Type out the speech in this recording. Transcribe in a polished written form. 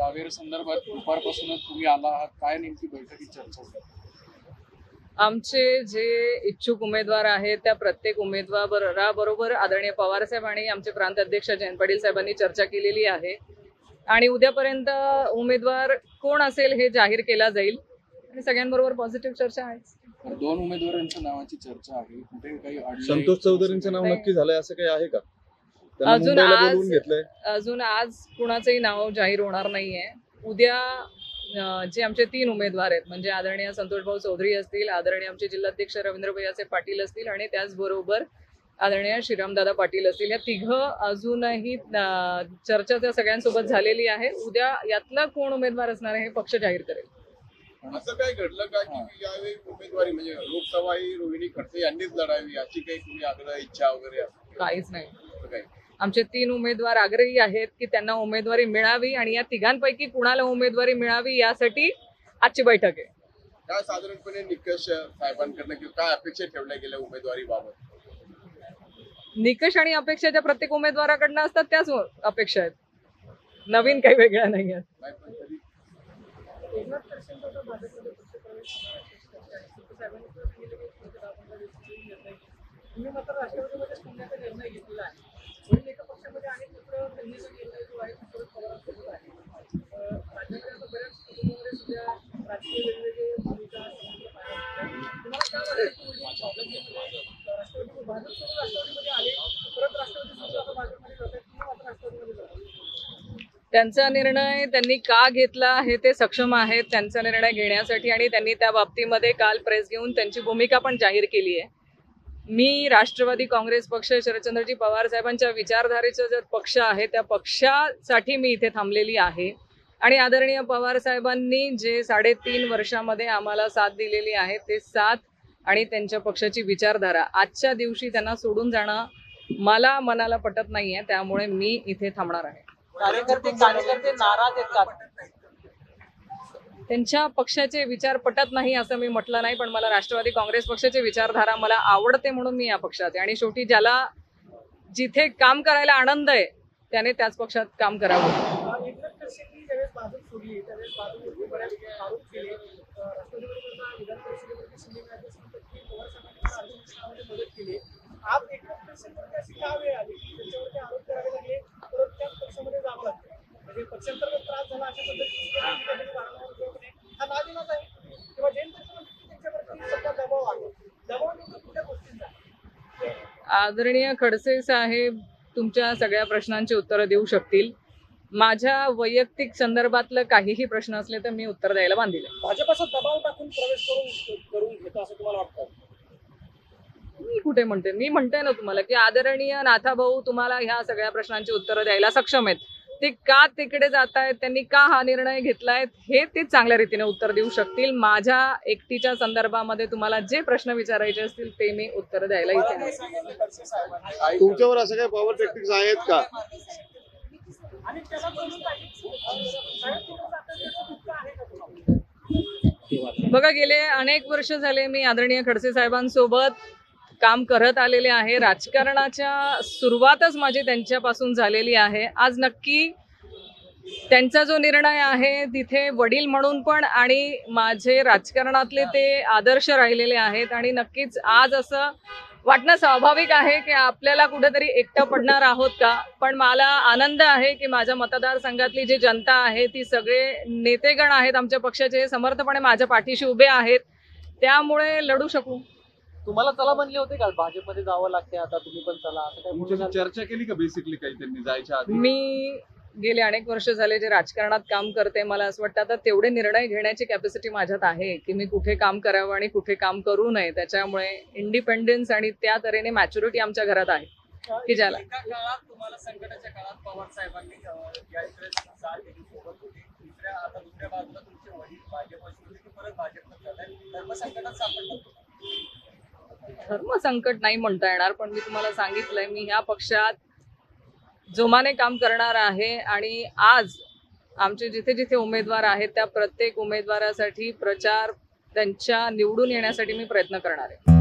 भावेर संदर्भात दुपारपासूनच तुम्ही आला आहात, काय नेमकी बैठकीत चर्चा होती? आमचे जे इच्छुक उमेदवार आहेत त्या प्रत्येक उमेदवाराबरोबर आदरणीय पवार साहेब आणि आमचे प्रांत अध्यक्ष जयंत पाटील साहेबांनी चर्चा केलेली आहे आणि उद्यापर्यंत उमेदवार कोण असेल हे जाहीर केला जाईल आणि सगळ्यांबरोबर पॉझिटिव्ह चर्चा आहे। 2 उमेदवारांच्या नावाची चर्चा आहे, कुठे काही अडलंय? संतोष चौधरींचं नाव नक्की झालंय असं काही आहे का? अजून आज कुणाचंही नाव जाहीर होणार नाहीये। उद्या जे आमचे 3 उमेदवार आहेत म्हणजे आदरणीय संतोष भाऊ चौधरी असतील, आदरणीय आमचे जिल्हाध्यक्ष रवींद्र पाटील असतील आणि त्याचबरोबर आदरणीय श्रीरामदादा पाटील असतील, या तिघं अजूनही चर्चा त्या सगळ्यांसोबत झालेली आहे। उद्या यातला कोण उमेदवार असणार आहे हे पक्ष जाहीर करेल। असं काय घडलं का की यावेळी उमेदवारी म्हणजे लोकसभा ही रोहिणी खडसे यांनीच लढावी याची काही तुम्ही आग्रह इच्छा वगैरे? काहीच नाही। आमचे 3 उमेदवार आग्रही आहेत की त्यांना उमेदवारी मिळावी आणि या तिघांपैकी कुणाला उमेदवारी मिळावी यासाठी आजची बैठक आहे। काय साधारणपणे निकष साहेबांकडनं किंवा काय अपेक्षा ठेवल्या गेल्या उमेदवारीबाबत? निकष आणि अपेक्षा ज्या प्रत्येक उमेदवाराकडनं असतात त्याच अपेक्षा आहेत, नवीन काही वेगळ्या नाही आहेत। त्यांचा निर्णय त्यांनी का घेतला हे ते सक्षम आहेत त्यांचा निर्णय घेण्यासाठी आणि त्यांनी त्या बाबतीमध्ये काल प्रेस घेऊन त्यांची भूमिका पण जाहीर केली आहे। मी राष्ट्रवादी काँग्रेस पक्ष शरदचंद्रजी पवार साहेबांच्या विचारधारेचा जो पक्ष आहे त्या पक्षासाठी मी इथे थांबलेली आहे आणि आदरणीय पवार साहेबांनी जे 3.5 वर्षामध्ये आम्हाला साथ दिलेली आहे ते साथ आणि त्यांच्या पक्षाची विचारधारा आजच्या दिवशी त्यांना सोडून जाणं मला मनाला पटत नाहीये, त्यामुळे मी इथे थांबणार आहे। कार्यकर्ते नाराज आहेत का? त्यांच्या पक्षाचे विचार पटत नाही असं मी म्हटलं नाही, पण मला राष्ट्रवादी काँग्रेस पक्षाची विचारधारा मला आवडते म्हणून मी या पक्षात आहे आणि शेवटी ज्याला जिथे काम करायला आनंद आहे त्याने त्याच पक्षात काम करावं। आदरणीय खडसे साहेब तुमच्या सगळ्या प्रश्नांची उत्तरं देऊ शकतील। माझ्या वैयक्तिक संदर्भातलं काहीही प्रश्न असले तर मी उत्तर द्यायला बांधील आहे। भाजपचा दबाव टाकून प्रवेश करून घेतो असं तुम्हाला वाटतं? मी कुठे म्हणते, मी म्हणते ना तुम्हाला की आदरणीय नाथाभाऊ तुम्हाला ह्या सगळ्या प्रश्नांची उत्तरं द्यायला सक्षम आहेत। ते का तिकडे जात आहेत, त्यांनी का हा निर्णय घेतलाय हे ते चांगल्या रीतीने उत्तर देऊ शकतील। माझ्या एकटीच्या संदर्भामध्ये तुम्हाला जे प्रश्न विचारायचे असतील ते मी उत्तर द्यायला इथे। तुमच्यावर असं काही पॉवर टॅक्टिक्स आहेत का? बघा, गेले अनेक वर्ष झाले मी आदरणीय खडसे साहेबांसोबत काम करत आलेले आहे। राजकारणाच्या सुरुवातच माझी त्यांच्यापासून झालेली आहे। आज नक्की त्यांचा जो निर्णय आहे तिथे वडील म्हणून पण आणि माझे राजकारणातले ते आदर्श राहिलेले आहेत आणि नक्कीच आज असं वाटणं स्वाभाविक आहे की आपल्याला कुठेतरी एकटं पडणार आहोत का, पण मला आनंद आहे की माझ्या मतदारसंघातली जी जनता आहे ती सगळे नेतेगण आहेत आमच्या पक्षाचे समर्थपणे माझ्या पाठीशी उभे आहेत, त्यामुळे लढू शकू। तुम्हाला चला म्हणले होते का भाजपमध्ये जावं लागते आता तुम्ही पण चला असं काही चर्चा केली का? बेसिकली काही त्यांनी जायच्या आधी? मी गेले अनेक वर्ष झाले जे राजकारणात काम करते, मला असं वाटतं आता तेवढे निर्णय घेण्याची कॅपॅसिटी माझ्यात आहे की मी कुठे काम करावं आणि कुठे काम करू नये। त्याच्यामुळे इंडिपेंडन्स आणि त्या तऱ्हेने मॅच्युरिटी आमच्या घरात आहे की ज्याला तुम्हाला संकटाच्या काळात पवार साहेबांनी दुसऱ्या बाजूला तुमचे वडील भाजपमध्ये परत भाजपमध्ये धर्मसंकटात सापडलं। धर्मसंकट नाही म्हणता येणार, पण मी तुम्हाला सांगितलंय मी ह्या पक्षात जोमाने काम करणार आहे आणि आज आमचे जिथे जिथे उमेदवार आहेत त्या प्रत्येक उमेदवारासाठी प्रचार त्यांच्या निवडून येण्यासाठी मी प्रयत्न करणार आहे।